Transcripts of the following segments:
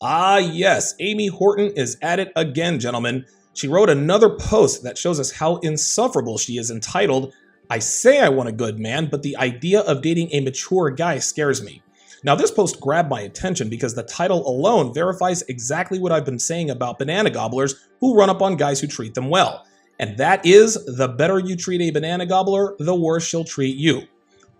Ah, yes, Amy Horton is at it again, gentlemen. She wrote another post that shows us how insufferable she is, entitled, "I say I want a good man, but the idea of dating a mature guy scares me." Now, this post grabbed my attention because the title alone verifies exactly what I've been saying about banana gobblers who run up on guys who treat them well. And that is, the better you treat a banana gobbler, the worse she'll treat you.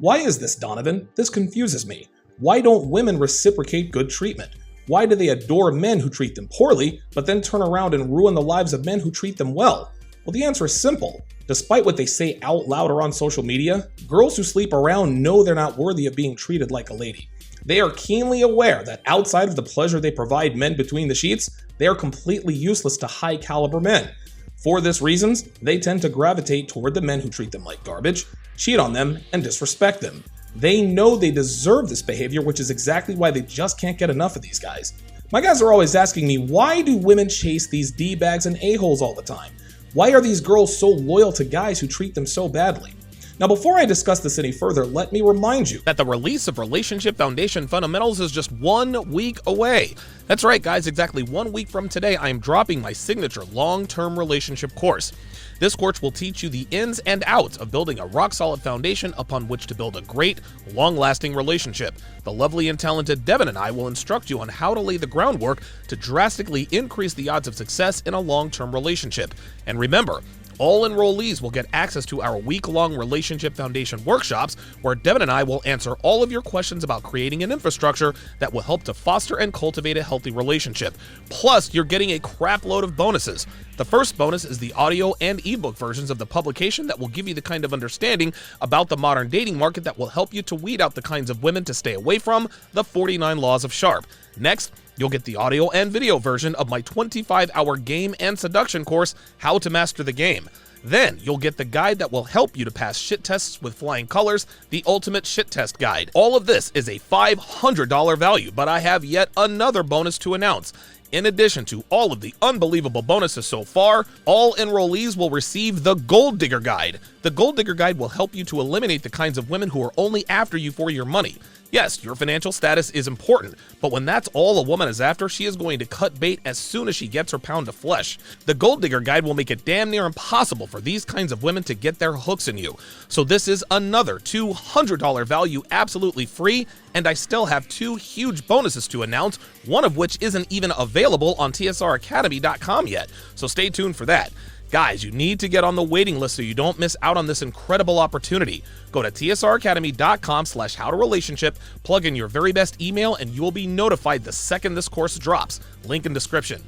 Why is this, Donovan? This confuses me. Why don't women reciprocate good treatment? Why do they adore men who treat them poorly, but then turn around and ruin the lives of men who treat them well? Well, the answer is simple. Despite what they say out loud or on social media, girls who sleep around know they're not worthy of being treated like a lady. They are keenly aware that outside of the pleasure they provide men between the sheets, they are completely useless to high-caliber men. For this reasons, they tend to gravitate toward the men who treat them like garbage, cheat on them, and disrespect them. They know they deserve this behavior, which is exactly why they just can't get enough of these guys. My guys are always asking me, why do women chase these D-bags and a-holes all the time? Why are these girls so loyal to guys who treat them so badly? Now, before I discuss this any further, let me remind you that the release of Relationship Foundation Fundamentals is just 1 week away. That's right, guys, exactly 1 week from today, I am dropping my signature long-term relationship course. This course will teach you the ins and outs of building a rock-solid foundation upon which to build a great, long-lasting relationship. The lovely and talented Devin and I will instruct you on how to lay the groundwork to drastically increase the odds of success in a long-term relationship. And remember, all enrollees will get access to our week-long Relationship Foundation workshops, where Devin and I will answer all of your questions about creating an infrastructure that will help to foster and cultivate a healthy relationship. Plus, you're getting a crap load of bonuses. The first bonus is the audio and ebook versions of the publication that will give you the kind of understanding about the modern dating market that will help you to weed out the kinds of women to stay away from, the 49 Laws of Sharpe. Next, you'll get the audio and video version of my 25-hour game and seduction course, How to Master the Game. Then, you'll get the guide that will help you to pass shit tests with flying colors, the Ultimate Shit Test Guide. All of this is a $500 value, but I have yet another bonus to announce. In addition to all of the unbelievable bonuses so far, all enrollees will receive the Gold Digger Guide. The Gold Digger Guide will help you to eliminate the kinds of women who are only after you for your money. Yes, your financial status is important, but when that's all a woman is after, she is going to cut bait as soon as she gets her pound of flesh. The Gold Digger Guide will make it damn near impossible for these kinds of women to get their hooks in you. So this is another $200 value, absolutely free, and I still have 2 huge bonuses to announce, one of which isn't even available on tsracademy.com yet, so stay tuned for that. Guys, you need to get on the waiting list so you don't miss out on this incredible opportunity. Go to tsracademy.com/howtorelationship, plug in your very best email, and you will be notified the second this course drops. Link in description.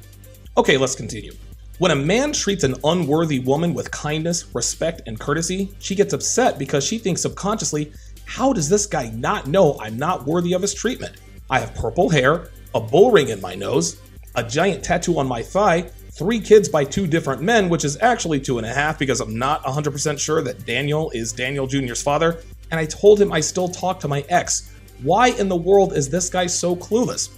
Okay, let's continue. When a man treats an unworthy woman with kindness, respect, and courtesy, she gets upset because she thinks subconsciously, how does this guy not know I'm not worthy of his treatment? I have purple hair, a bull ring in my nose, a giant tattoo on my thigh, 3 kids by 2 different men, which is actually 2.5 because I'm not 100% sure that Daniel is Daniel Jr.'s father, and I told him I still talk to my ex. Why in the world is this guy so clueless?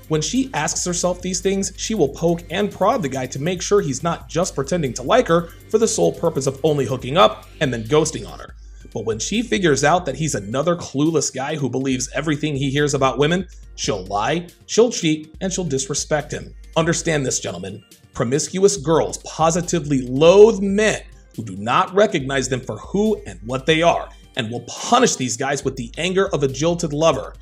When she asks herself these things, she will poke and prod the guy to make sure he's not just pretending to like her for the sole purpose of only hooking up and then ghosting on her. But when she figures out that he's another clueless guy who believes everything he hears about women, she'll lie, she'll cheat, and she'll disrespect him. Understand this, gentlemen. Promiscuous girls positively loathe men who do not recognize them for who and what they are, and will punish these guys with the anger of a jilted lover.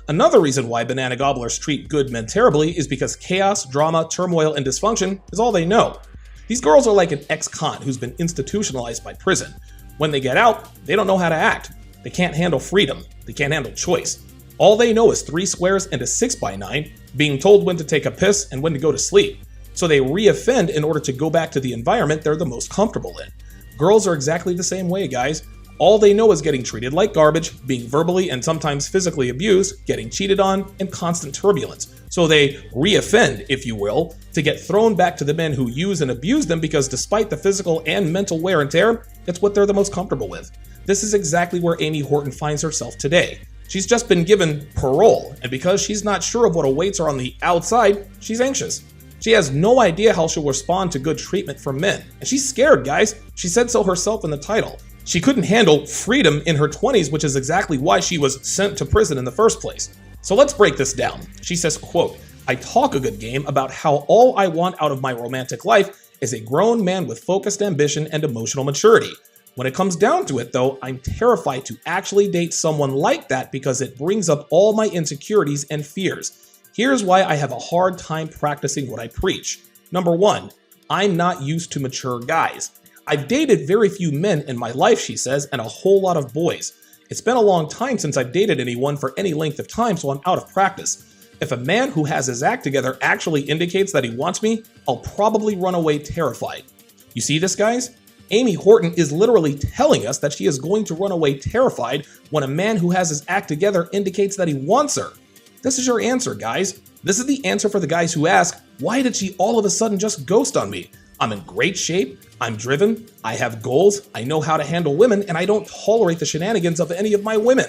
Another reason why banana gobblers treat good men terribly is because chaos, drama, turmoil, and dysfunction is all they know. These girls are like an ex-con who's been institutionalized by prison. When they get out, they don't know how to act. They can't handle freedom. They can't handle choice. All they know is 3 squares and a 6x9, being told when to take a piss and when to go to sleep. So they re-offend in order to go back to the environment they're the most comfortable in. Girls are exactly the same way, guys. All they know is getting treated like garbage, being verbally and sometimes physically abused, getting cheated on, and constant turbulence. So they re-offend, if you will, to get thrown back to the men who use and abuse them because despite the physical and mental wear and tear, it's what they're the most comfortable with. This is exactly where Amy Horton finds herself today. She's just been given parole, and because she's not sure of what awaits her on the outside, she's anxious. She has no idea how she'll respond to good treatment from men. And she's scared, guys. She said so herself in the title. She couldn't handle freedom in her 20s, which is exactly why she was sent to prison in the first place. So let's break this down. She says, quote, I talk a good game about how all I want out of my romantic life is a grown man with focused ambition and emotional maturity. When it comes down to it, though, I'm terrified to actually date someone like that because it brings up all my insecurities and fears. Here's why I have a hard time practicing what I preach. Number one, I'm not used to mature guys. I've dated very few men in my life, she says, and a whole lot of boys. It's been a long time since I've dated anyone for any length of time, so I'm out of practice. If a man who has his act together actually indicates that he wants me, I'll probably run away terrified. You see this, guys? Amy Horton is literally telling us that she is going to run away terrified when a man who has his act together indicates that he wants her. This is your answer, guys. This is the answer for the guys who ask, why did she all of a sudden just ghost on me? I'm in great shape, I'm driven, I have goals, I know how to handle women, and I don't tolerate the shenanigans of any of my women.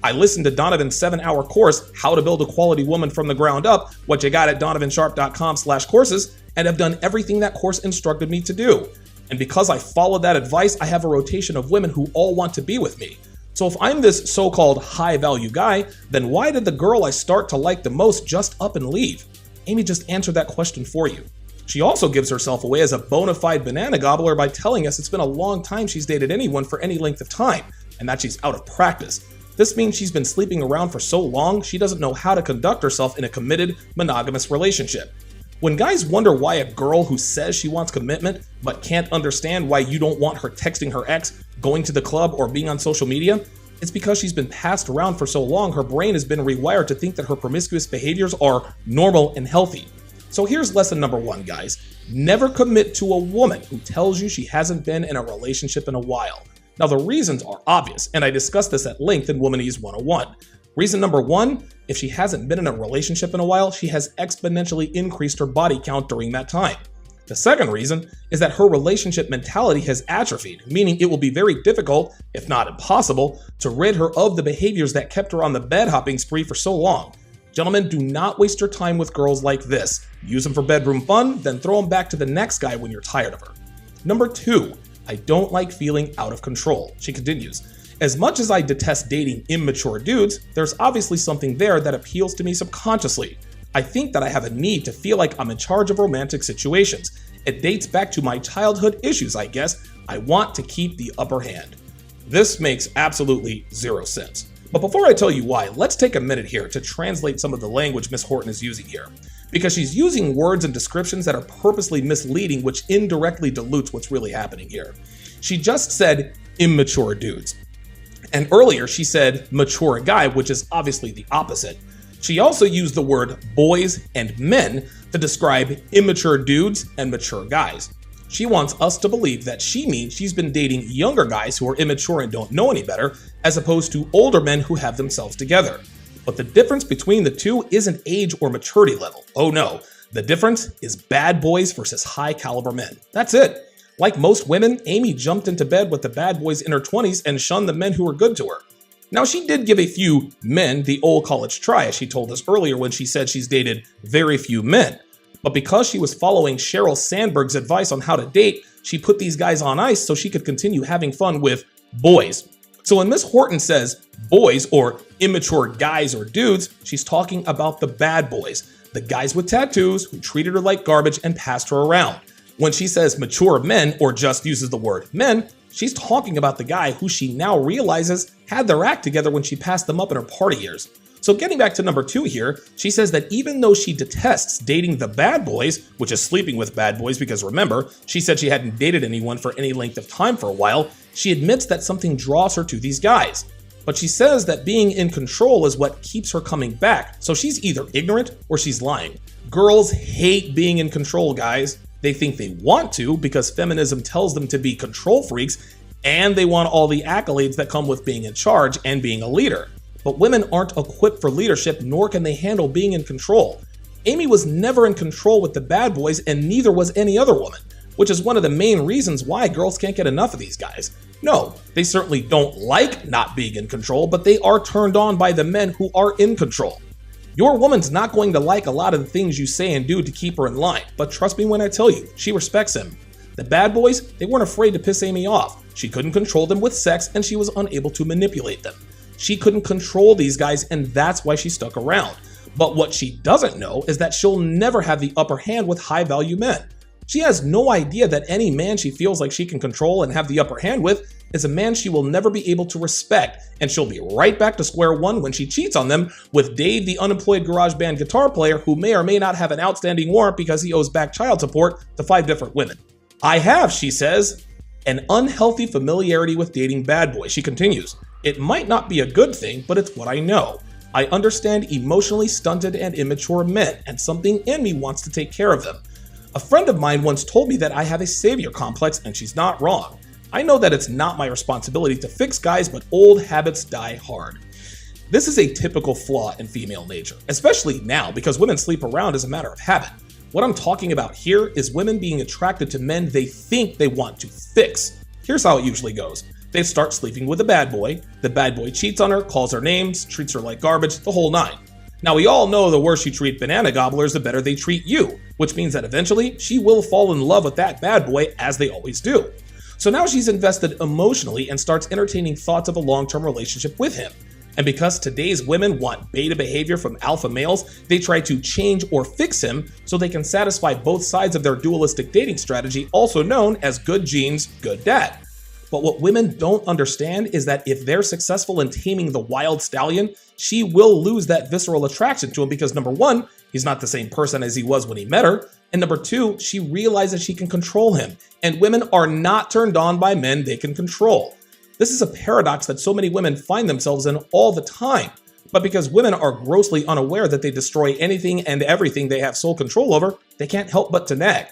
I listened to Donovan's 7-hour course, How to Build a Quality Woman from the Ground Up, what you got at donovansharpe.com/courses, and have done everything that course instructed me to do. And because I followed that advice, I have a rotation of women who all want to be with me. So if I'm this so-called high-value guy, then why did the girl I start to like the most just up and leave? Amy just answered that question for you. She also gives herself away as a bona fide banana gobbler by telling us it's been a long time she's dated anyone for any length of time, and that she's out of practice. This means she's been sleeping around for so long, she doesn't know how to conduct herself in a committed, monogamous relationship. When guys wonder why a girl who says she wants commitment but can't understand why you don't want her texting her ex, going to the club, or being on social media, it's because she's been passed around for so long her brain has been rewired to think that her promiscuous behaviors are normal and healthy. So here's lesson number one, guys. Never commit to a woman who tells you she hasn't been in a relationship in a while. Now the reasons are obvious, and I discussed this at length in Womanese 101. Reason number one, if she hasn't been in a relationship in a while, she has exponentially increased her body count during that time. The second reason is that her relationship mentality has atrophied, meaning it will be very difficult, if not impossible, to rid her of the behaviors that kept her on the bed hopping spree for so long. Gentlemen, do not waste your time with girls like this. Use them for bedroom fun, then throw them back to the next guy when you're tired of her. Number two, I don't like feeling out of control. She continues, as much as I detest dating immature dudes, there's obviously something there that appeals to me subconsciously. I think that I have a need to feel like I'm in charge of romantic situations. It dates back to my childhood issues, I guess. I want to keep the upper hand. This makes absolutely zero sense. But before I tell you why, let's take a minute here to translate some of the language Miss Horton is using here. Because she's using words and descriptions that are purposely misleading, which indirectly dilutes what's really happening here. She just said immature dudes. And earlier she said mature guy, which is obviously the opposite. She also used the word boys and men to describe immature dudes and mature guys. She wants us to believe that she means she's been dating younger guys who are immature and don't know any better, as opposed to older men who have themselves together. But the difference between the two isn't age or maturity level. Oh no, the difference is bad boys versus high caliber men. That's it. Like most women, Amy jumped into bed with the bad boys in her 20s and shunned the men who were good to her. Now, she did give a few men the old college try, as she told us earlier when she said she's dated very few men. But because she was following Sheryl Sandberg's advice on how to date, she put these guys on ice so she could continue having fun with boys. So when Miss Horton says boys or immature guys or dudes, she's talking about the bad boys, the guys with tattoos who treated her like garbage and passed her around. When she says mature men or just uses the word men, she's talking about the guy who she now realizes had their act together when she passed them up in her party years. So getting back to number two here, she says that even though she detests dating the bad boys, which is sleeping with bad boys, because remember, she said she hadn't dated anyone for any length of time for a while, she admits that something draws her to these guys. But she says that being in control is what keeps her coming back, so she's either ignorant or she's lying. Girls hate being in control, guys. They think they want to because feminism tells them to be control freaks, and they want all the accolades that come with being in charge and being a leader. But women aren't equipped for leadership, nor can they handle being in control. Amy was never in control with the bad boys, and neither was any other woman, which is one of the main reasons why girls can't get enough of these guys. No, they certainly don't like not being in control, but they are turned on by the men who are in control. Your woman's not going to like a lot of the things you say and do to keep her in line, but trust me when I tell you, she respects him. The bad boys, they weren't afraid to piss Amy off. She couldn't control them with sex, and she was unable to manipulate them. She couldn't control these guys, and that's why she stuck around. But what she doesn't know is that she'll never have the upper hand with high-value men. She has no idea that any man she feels like she can control and have the upper hand with is a man she will never be able to respect, and she'll be right back to square one when she cheats on them with Dave, the unemployed garage band guitar player who may or may not have an outstanding warrant because he owes back child support to 5 different women. I have, she says, an unhealthy familiarity with dating bad boys. She continues, it might not be a good thing, but it's what I know. I understand emotionally stunted and immature men, and something in me wants to take care of them. A friend of mine once told me that I have a savior complex, and she's not wrong. I know that it's not my responsibility to fix guys, but old habits die hard. This is a typical flaw in female nature, especially now because women sleep around as a matter of habit. What I'm talking about here is women being attracted to men they think they want to fix. Here's how it usually goes. They start sleeping with a bad boy. The bad boy cheats on her, calls her names, treats her like garbage, the whole nine. Now we all know the worse you treat banana gobblers, the better they treat you, which means that eventually she will fall in love with that bad boy, as they always do. So now she's invested emotionally and starts entertaining thoughts of a long-term relationship with him. And because today's women want beta behavior from alpha males, they try to change or fix him so they can satisfy both sides of their dualistic dating strategy, also known as good genes, good dad. But what women don't understand is that if they're successful in taming the wild stallion, she will lose that visceral attraction to him because number one, he's not the same person as he was when he met her, and number two, she realizes she can control him, and women are not turned on by men they can control. This is a paradox that so many women find themselves in all the time, but because women are grossly unaware that they destroy anything and everything they have sole control over, they can't help but to nag.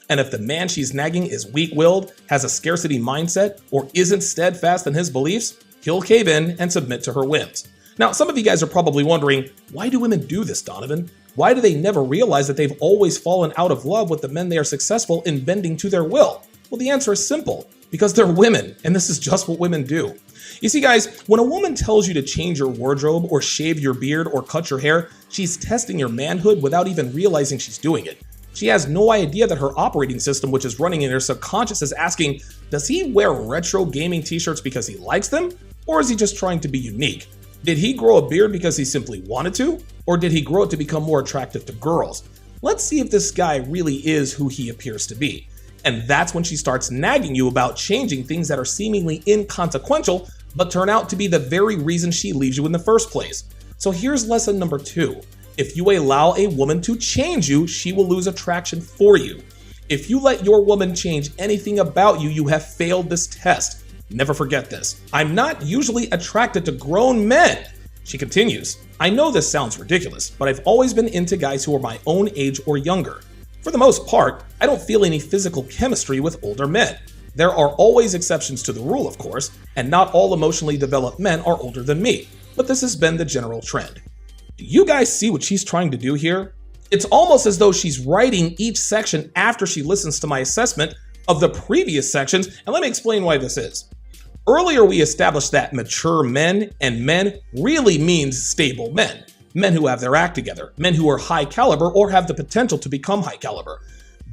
And if the man she's nagging is weak-willed, has a scarcity mindset, or isn't steadfast in his beliefs, he'll cave in and submit to her whims. Now, some of you guys are probably wondering, why do women do this, Donovan? Why do they never realize that they've always fallen out of love with the men they are successful in bending to their will? Well, the answer is simple, because they're women, and this is just what women do. You see, guys, when a woman tells you to change your wardrobe or shave your beard or cut your hair, she's testing your manhood without even realizing she's doing it. She has no idea that her operating system, which is running in her subconscious, is asking, does he wear retro gaming t-shirts because he likes them? Or is he just trying to be unique? Did he grow a beard because he simply wanted to? Or did he grow it to become more attractive to girls? Let's see if this guy really is who he appears to be. And that's when she starts nagging you about changing things that are seemingly inconsequential, but turn out to be the very reason she leaves you in the first place. So here's lesson number 2. If you allow a woman to change you, she will lose attraction for you. If you let your woman change anything about you, you have failed this test. Never forget this. I'm not usually attracted to grown men. She continues, I know this sounds ridiculous, but I've always been into guys who are my own age or younger. For the most part, I don't feel any physical chemistry with older men. There are always exceptions to the rule, of course, and not all emotionally developed men are older than me, but this has been the general trend. Do you guys see what she's trying to do here? It's almost as though she's writing each section after she listens to my assessment of the previous sections, and let me explain why this is. Earlier, we established that mature men and men really means stable men. Men who have their act together, men who are high caliber or have the potential to become high caliber.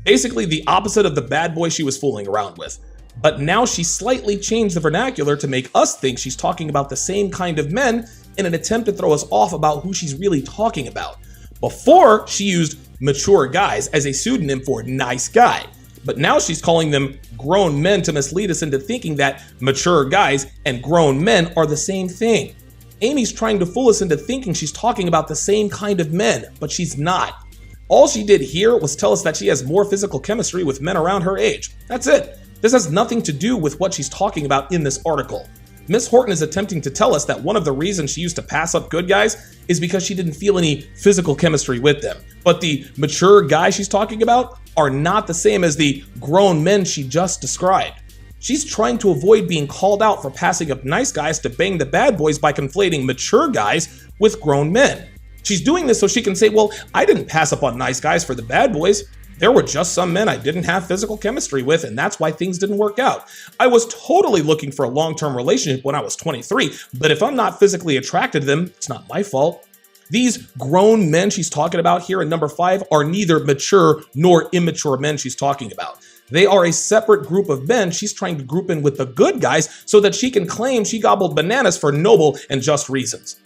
Basically the opposite of the bad boy she was fooling around with. But now she slightly changed the vernacular to make us think she's talking about the same kind of men in an attempt to throw us off about who she's really talking about. Before, she used mature guys as a pseudonym for nice guy. But now she's calling them grown men to mislead us into thinking that mature guys and grown men are the same thing. Amy's trying to fool us into thinking she's talking about the same kind of men, but she's not. All she did here was tell us that she has more physical chemistry with men around her age. That's it. This has nothing to do with what she's talking about in this article. Miss Horton is attempting to tell us that one of the reasons she used to pass up good guys is because she didn't feel any physical chemistry with them. But the mature guys she's talking about are not the same as the grown men she just described. She's trying to avoid being called out for passing up nice guys to bang the bad boys by conflating mature guys with grown men. She's doing this so she can say, well, I didn't pass up on nice guys for the bad boys. There were just some men I didn't have physical chemistry with, and that's why things didn't work out. I was totally looking for a long-term relationship when I was 23, but if I'm not physically attracted to them, it's not my fault. These grown men she's talking about here in number 5 are neither mature nor immature men she's talking about. They are a separate group of men she's trying to group in with the good guys so that she can claim she gobbled bananas for noble and just reasons.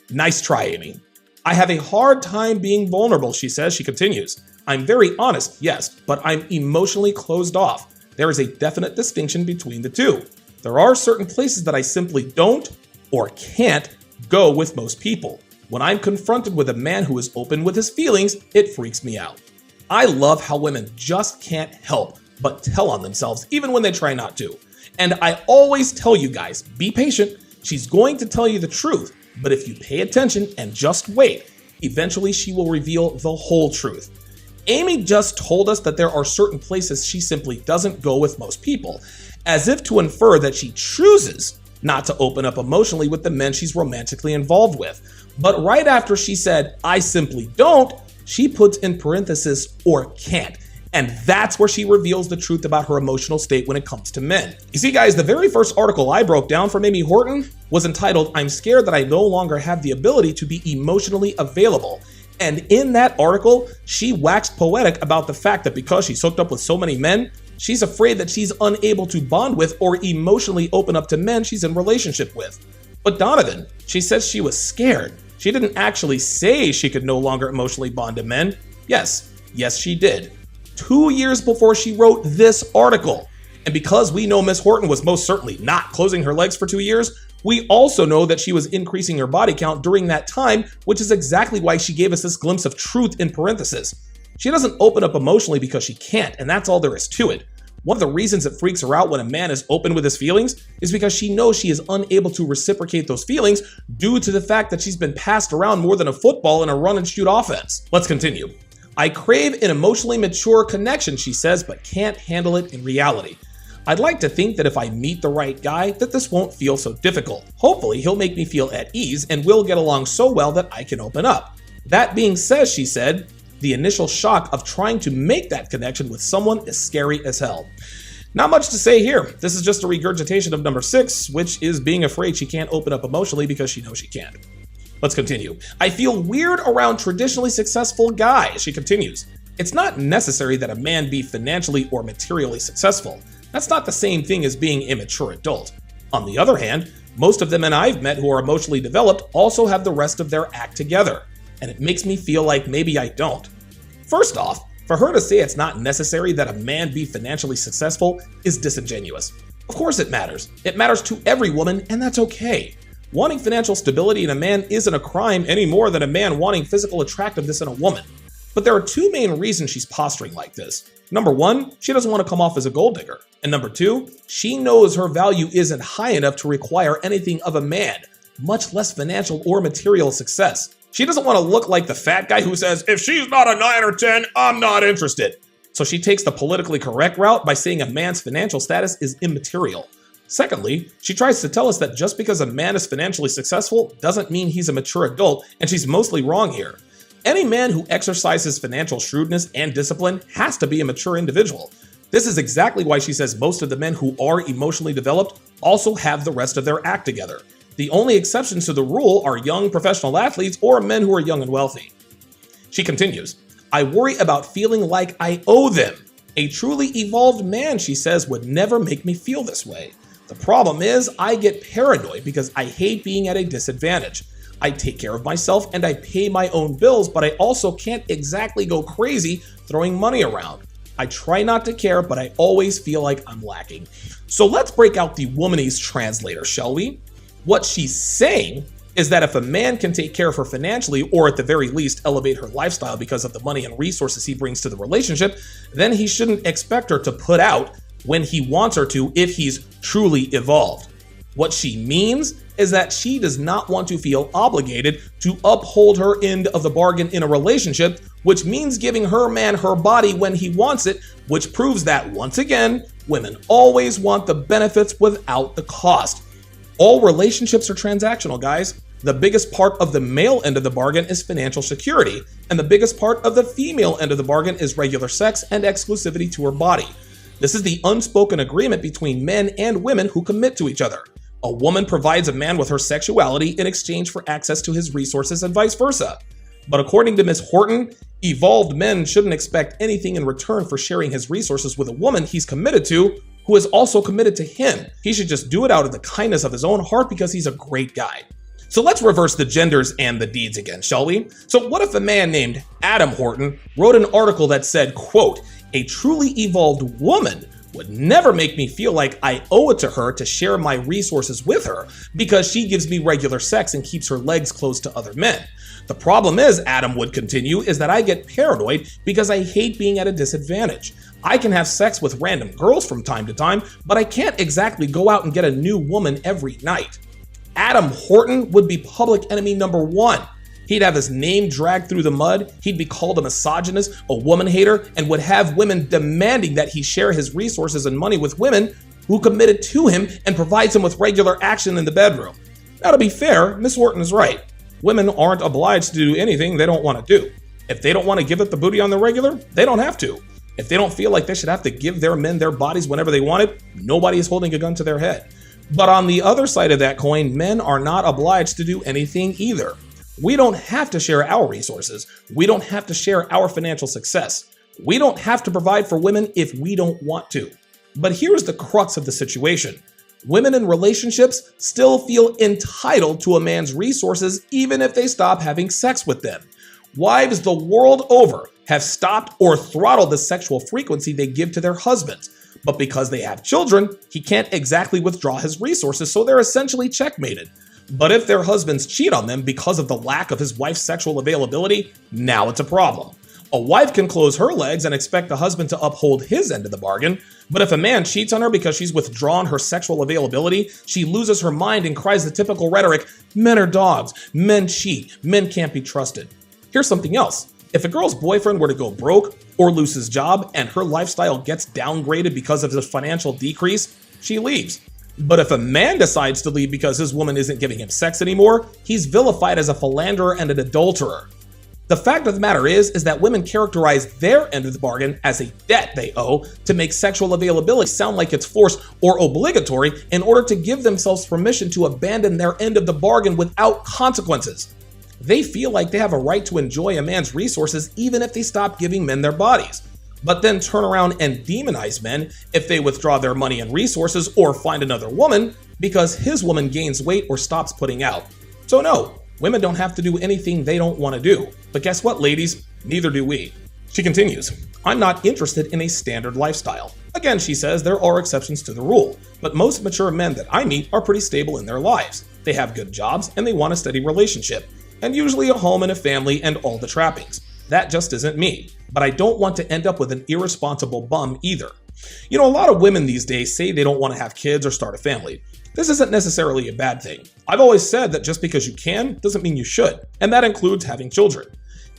Nice try, Amy. I have a hard time being vulnerable, she says. She continues. I'm very honest, yes, but I'm emotionally closed off. There is a definite distinction between the two. There are certain places that I simply don't or can't go with most people. When I'm confronted with a man who is open with his feelings, it freaks me out. I love how women just can't help but tell on themselves even when they try not to. And I always tell you guys, be patient. She's going to tell you the truth, but if you pay attention and just wait, eventually she will reveal the whole truth. Amy just told us that there are certain places she simply doesn't go with most people, as if to infer that she chooses not to open up emotionally with the men she's romantically involved with. But right after she said, I simply don't, she puts in parenthesis, or can't. And that's where she reveals the truth about her emotional state when it comes to men. You see, guys, the very first article I broke down from Amy Horton was entitled, I'm scared that I no longer have the ability to be emotionally available. And in that article, she waxed poetic about the fact that because she's hooked up with so many men, she's afraid that she's unable to bond with or emotionally open up to men she's in relationship with. But Donovan, she says she was scared. She didn't actually say she could no longer emotionally bond to men. Yes, she did. 2 years before she wrote this article. And because we know Miss Horton was most certainly not closing her legs for 2 years, we also know that she was increasing her body count during that time, which is exactly why she gave us this glimpse of truth in parentheses. She doesn't open up emotionally because she can't, and that's all there is to it. One of the reasons it freaks her out when a man is open with his feelings is because she knows she is unable to reciprocate those feelings due to the fact that she's been passed around more than a football in a run and shoot offense. Let's continue. I crave an emotionally mature connection, she says, but can't handle it in reality. I'd like to think that if I meet the right guy, that this won't feel so difficult. Hopefully, he'll make me feel at ease and we'll get along so well that I can open up. That being said, she said, the initial shock of trying to make that connection with someone is scary as hell. Not much to say here. This is just a regurgitation of number 6, which is being afraid she can't open up emotionally because she knows she can't. Let's continue. I feel weird around traditionally successful guys, she continues. It's not necessary that a man be financially or materially successful. That's not the same thing as being a mature adult. On the other hand, most of the men I've met who are emotionally developed also have the rest of their act together, and it makes me feel like maybe I don't. First off, for her to say it's not necessary that a man be financially successful is disingenuous. Of course it matters. It matters to every woman, and that's okay. Wanting financial stability in a man isn't a crime any more than a man wanting physical attractiveness in a woman. But there are 2 main reasons she's posturing like this. Number 1, she doesn't want to come off as a gold digger. And number 2, she knows her value isn't high enough to require anything of a man, much less financial or material success. She doesn't want to look like the fat guy who says, if she's not a 9 or 10, I'm not interested. So she takes the politically correct route by saying a man's financial status is immaterial. Secondly, she tries to tell us that just because a man is financially successful doesn't mean he's a mature adult, and she's mostly wrong here. Any man who exercises financial shrewdness and discipline has to be a mature individual. This is exactly why she says most of the men who are emotionally developed also have the rest of their act together. The only exceptions to the rule are young professional athletes or men who are young and wealthy. She continues, I worry about feeling like I owe them. A truly evolved man, she says, would never make me feel this way. The problem is I get paranoid because I hate being at a disadvantage. I take care of myself and I pay my own bills, but I also can't exactly go crazy throwing money around. I try not to care, but I always feel like I'm lacking. So let's break out the womanese translator, shall we? What she's saying is that if a man can take care of her financially, or at the very least elevate her lifestyle because of the money and resources he brings to the relationship, then he shouldn't expect her to put out when he wants her to if he's truly evolved. What she means is that she does not want to feel obligated to uphold her end of the bargain in a relationship, which means giving her man her body when he wants it, which proves that, once again, women always want the benefits without the cost. All relationships are transactional, guys. The biggest part of the male end of the bargain is financial security, and the biggest part of the female end of the bargain is regular sex and exclusivity to her body. This is the unspoken agreement between men and women who commit to each other. A woman provides a man with her sexuality in exchange for access to his resources and vice versa. But according to Ms. Horton, evolved men shouldn't expect anything in return for sharing his resources with a woman he's committed to, who is also committed to him. He should just do it out of the kindness of his own heart because he's a great guy. So let's reverse the genders and the deeds again, shall we? So what if a man named Adam Horton wrote an article that said, quote, "A truly evolved woman would never make me feel like I owe it to her to share my resources with her because she gives me regular sex and keeps her legs closed to other men. The problem is," Adam would continue, "is that I get paranoid because I hate being at a disadvantage. I can have sex with random girls from time to time, but I can't exactly go out and get a new woman every night." Adam Horton would be public enemy number one. He'd have his name dragged through the mud, he'd be called a misogynist, a woman hater, and would have women demanding that he share his resources and money with women who committed to him and provides him with regular action in the bedroom. Now, to be fair, Miss Horton is right. Women aren't obliged to do anything they don't want to do. If they don't want to give it the booty on the regular, they don't have to. If they don't feel like they should have to give their men their bodies whenever they want it, nobody is holding a gun to their head. But on the other side of that coin, men are not obliged to do anything either. We don't have to share our resources. We don't have to share our financial success. We don't have to provide for women if we don't want to. But here's the crux of the situation. Women in relationships still feel entitled to a man's resources even if they stop having sex with them. Wives the world over have stopped or throttled the sexual frequency they give to their husbands. But because they have children, he can't exactly withdraw his resources, so they're essentially checkmated. But if their husbands cheat on them because of the lack of his wife's sexual availability, now it's a problem. A wife can close her legs and expect the husband to uphold his end of the bargain, but if a man cheats on her because she's withdrawn her sexual availability, she loses her mind and cries the typical rhetoric, "Men are dogs, men cheat, men can't be trusted." Here's something else. If a girl's boyfriend were to go broke or lose his job and her lifestyle gets downgraded because of the financial decrease, she leaves. But if a man decides to leave because his woman isn't giving him sex anymore, he's vilified as a philanderer and an adulterer. The fact of the matter is that women characterize their end of the bargain as a debt they owe to make sexual availability sound like it's forced or obligatory in order to give themselves permission to abandon their end of the bargain without consequences. They feel like they have a right to enjoy a man's resources even if they stop giving men their bodies, but then turn around and demonize men if they withdraw their money and resources or find another woman because his woman gains weight or stops putting out. So no, women don't have to do anything they don't want to do. But guess what, ladies? Neither do we. She continues, "I'm not interested in a standard lifestyle." Again, she says there are exceptions to the rule, but most mature men that I meet are pretty stable in their lives. They have good jobs and they want a steady relationship, and usually a home and a family and all the trappings. That just isn't me, but I don't want to end up with an irresponsible bum either. You know, a lot of women these days say they don't want to have kids or start a family. This isn't necessarily a bad thing. I've always said that just because you can doesn't mean you should, and that includes having children.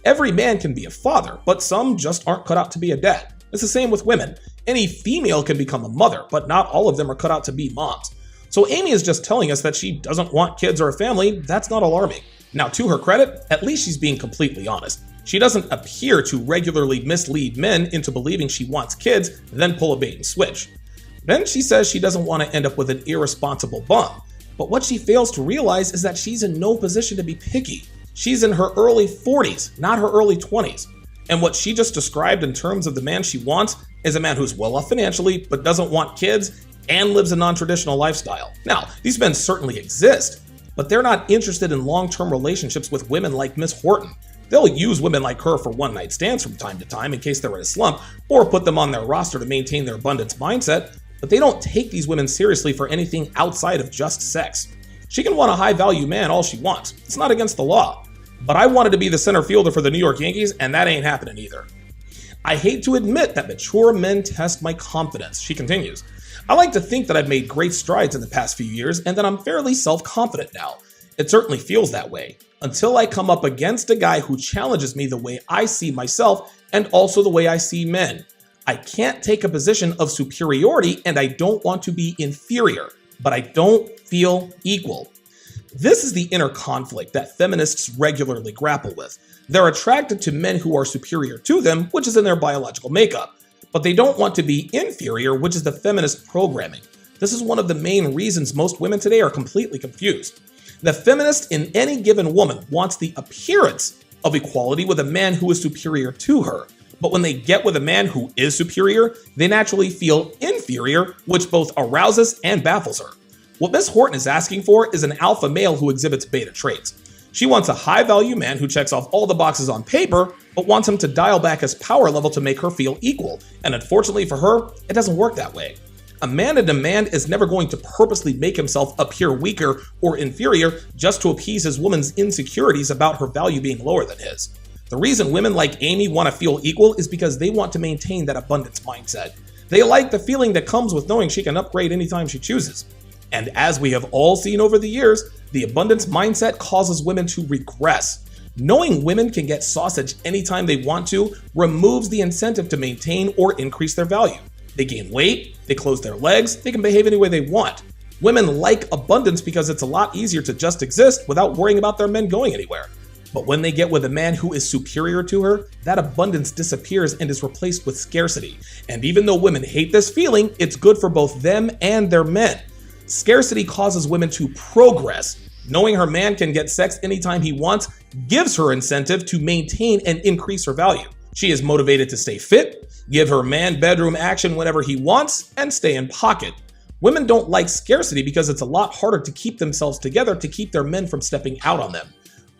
Every man can be a father, but some just aren't cut out to be a dad. It's the same with women. Any female can become a mother, but not all of them are cut out to be moms. So Amy is just telling us that she doesn't want kids or a family. That's not alarming. Now, to her credit, at least she's being completely honest. She doesn't appear to regularly mislead men into believing she wants kids, then pull a bait and switch. Then she says she doesn't want to end up with an irresponsible bum. But what she fails to realize is that she's in no position to be picky. She's in her early 40s, not her early 20s. And what she just described in terms of the man she wants is a man who's well off financially, but doesn't want kids and lives a non-traditional lifestyle. Now, these men certainly exist, but they're not interested in long-term relationships with women like Miss Horton. They'll use women like her for one-night stands from time to time in case they're in a slump, or put them on their roster to maintain their abundance mindset, but they don't take these women seriously for anything outside of just sex. She can want a high-value man all she wants. It's not against the law. But I wanted to be the center fielder for the New York Yankees, and that ain't happening either. I hate to admit that mature men test my confidence, she continues. I like to think that I've made great strides in the past few years and that I'm fairly self-confident now. It certainly feels that way, until I come up against a guy who challenges me the way I see myself and also the way I see men. I can't take a position of superiority and I don't want to be inferior, but I don't feel equal. This is the inner conflict that feminists regularly grapple with. They're attracted to men who are superior to them, which is in their biological makeup, but they don't want to be inferior, which is the feminist programming. This is one of the main reasons most women today are completely confused. The feminist in any given woman wants the appearance of equality with a man who is superior to her. But when they get with a man who is superior, they naturally feel inferior, which both arouses and baffles her. What Miss Horton is asking for is an alpha male who exhibits beta traits. She wants a high-value man who checks off all the boxes on paper, but wants him to dial back his power level to make her feel equal, and unfortunately for her, it doesn't work that way. A man in demand is never going to purposely make himself appear weaker or inferior just to appease his woman's insecurities about her value being lower than his. The reason women like Amy want to feel equal is because they want to maintain that abundance mindset. They like the feeling that comes with knowing she can upgrade anytime she chooses. And as we have all seen over the years, the abundance mindset causes women to regress. Knowing women can get sausage anytime they want to removes the incentive to maintain or increase their value. They gain weight, they close their legs, they can behave any way they want. Women like abundance because it's a lot easier to just exist without worrying about their men going anywhere. But when they get with a man who is superior to her, that abundance disappears and is replaced with scarcity. And even though women hate this feeling, it's good for both them and their men. Scarcity causes women to progress. Knowing her man can get sex anytime he wants gives her incentive to maintain and increase her value. She is motivated to stay fit, give her man bedroom action whenever he wants, and stay in pocket. Women don't like scarcity because it's a lot harder to keep themselves together to keep their men from stepping out on them.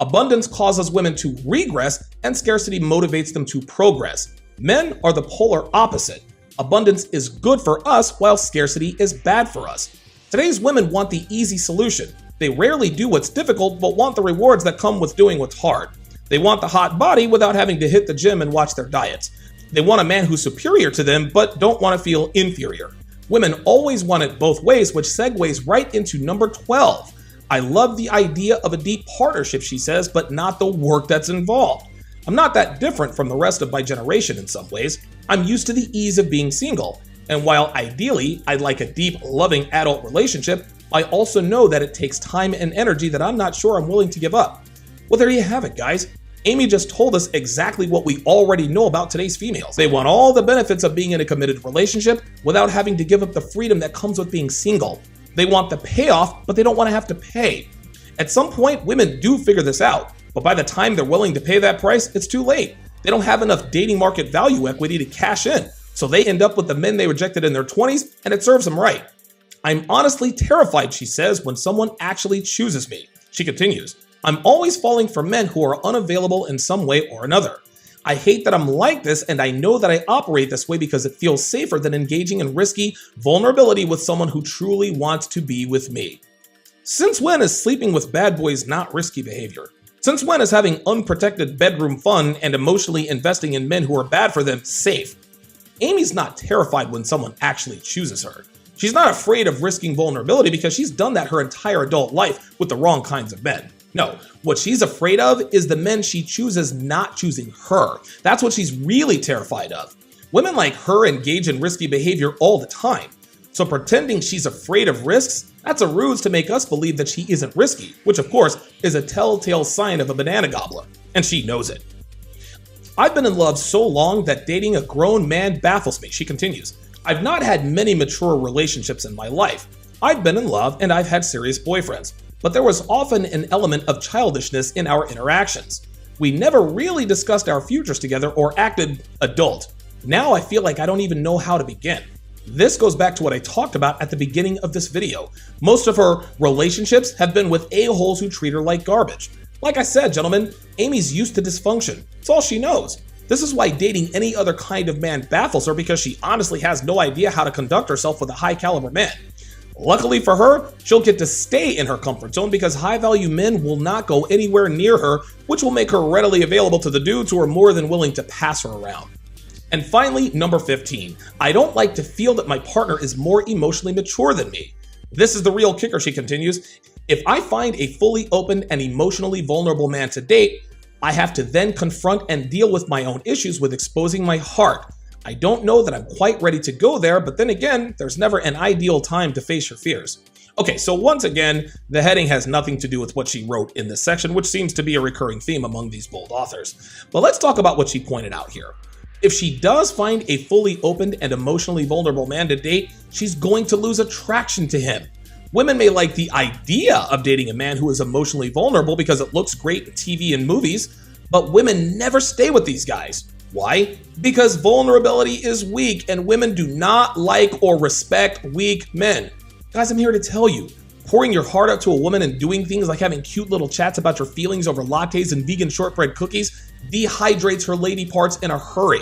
Abundance causes women to regress, and scarcity motivates them to progress. Men are the polar opposite. Abundance is good for us, while scarcity is bad for us. Today's women want the easy solution. They rarely do what's difficult, but want the rewards that come with doing what's hard. They want the hot body without having to hit the gym and watch their diets. They want a man who's superior to them, but don't want to feel inferior. Women always want it both ways, which segues right into number 12. I love the idea of a deep partnership, she says, but not the work that's involved. I'm not that different from the rest of my generation in some ways. I'm used to the ease of being single. And while ideally I'd like a deep, loving adult relationship, I also know that it takes time and energy that I'm not sure I'm willing to give up. Well, there you have it, guys. Amy just told us exactly what we already know about today's females. They want all the benefits of being in a committed relationship without having to give up the freedom that comes with being single. They want the payoff, but they don't want to have to pay. At some point, women do figure this out, but by the time they're willing to pay that price, it's too late. They don't have enough dating market value equity to cash in, so they end up with the men they rejected in their 20s, and it serves them right. I'm honestly terrified, she says, when someone actually chooses me. She continues, I'm always falling for men who are unavailable in some way or another. I hate that I'm like this, and I know that I operate this way because it feels safer than engaging in risky vulnerability with someone who truly wants to be with me. Since when is sleeping with bad boys not risky behavior? Since when is having unprotected bedroom fun and emotionally investing in men who are bad for them safe? Amy's not terrified when someone actually chooses her. She's not afraid of risking vulnerability because she's done that her entire adult life with the wrong kinds of men. No, what she's afraid of is the men she chooses not choosing her. That's what she's really terrified of. Women like her engage in risky behavior all the time. So pretending she's afraid of risks, that's a ruse to make us believe that she isn't risky, which of course is a telltale sign of a banana gobbler. And she knows it. I've been in love so long that dating a grown man baffles me, she continues. I've not had many mature relationships in my life. I've been in love and I've had serious boyfriends. But there was often an element of childishness in our interactions. We never really discussed our futures together or acted adult. Now I feel like I don't even know how to begin. This goes back to what I talked about at the beginning of this video. Most of her relationships have been with a-holes who treat her like garbage. Like I said, gentlemen, Amy's used to dysfunction. It's all she knows. This is why dating any other kind of man baffles her, because she honestly has no idea how to conduct herself with a high caliber man. Luckily for her, she'll get to stay in her comfort zone because high-value men will not go anywhere near her, which will make her readily available to the dudes who are more than willing to pass her around. And finally, number 15. I don't like to feel that my partner is more emotionally mature than me. This is the real kicker, she continues. If I find a fully open and emotionally vulnerable man to date, I have to then confront and deal with my own issues with exposing my heart. I don't know that I'm quite ready to go there, but then again, there's never an ideal time to face your fears. Okay, so once again, the heading has nothing to do with what she wrote in this section, which seems to be a recurring theme among these bold authors. But let's talk about what she pointed out here. If she does find a fully opened and emotionally vulnerable man to date, she's going to lose attraction to him. Women may like the idea of dating a man who is emotionally vulnerable because it looks great in TV and movies, but women never stay with these guys. Why? Because vulnerability is weak and women do not like or respect weak men. Guys, I'm here to tell you, Pouring your heart out to a woman and doing things like having cute little chats about your feelings over lattes and vegan shortbread cookies dehydrates her lady parts in a hurry.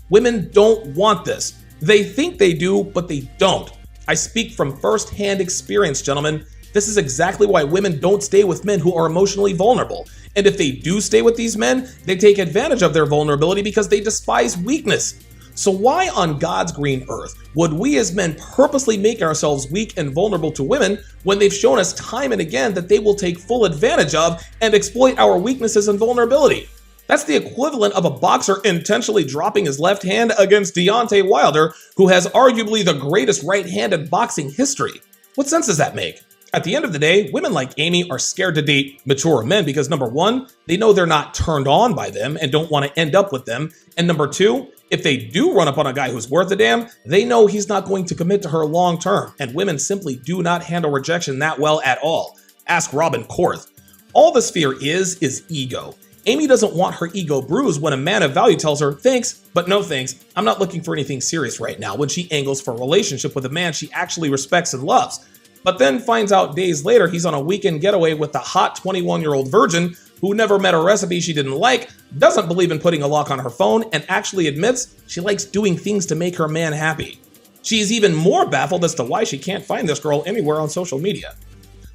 Women don't want this. They think they do, but they don't. I speak from first-hand experience, gentlemen. This is exactly why women don't stay with men who are emotionally vulnerable. And if they do stay with these men, they take advantage of their vulnerability because they despise weakness. So why on God's green earth would we as men purposely make ourselves weak and vulnerable to women when they've shown us time and again that they will take full advantage of and exploit our weaknesses and vulnerability? That's the equivalent of a boxer intentionally dropping his left hand against Deontay Wilder, who has arguably the greatest right-handed boxing history. What sense does that make? At the end of the day, women like Amy are scared to date mature men because number one, they know they're not turned on by them and don't want to end up with them. And number two, if they do run up on a guy who's worth a damn, they know he's not going to commit to her long term. And women simply do not handle rejection that well at all. Ask Robin Korth. All this fear is ego. Amy doesn't want her ego bruised when a man of value tells her, thanks, but no thanks, I'm not looking for anything serious right now, when she angles for a relationship with a man she actually respects and loves. But then finds out days later he's on a weekend getaway with the hot 21-year-old virgin who never met a recipe she didn't like, doesn't believe in putting a lock on her phone, and actually admits she likes doing things to make her man happy. She's even more baffled as to why she can't find this girl anywhere on social media.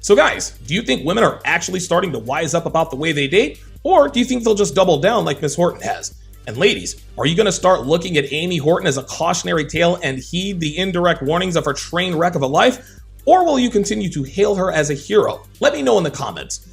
So guys, do you think women are actually starting to wise up about the way they date? Or do you think they'll just double down like Miss Horton has? And ladies, are you going to start looking at Amy Horton as a cautionary tale and heed the indirect warnings of her train wreck of a life? Or will you continue to hail her as a hero? Let me know in the comments.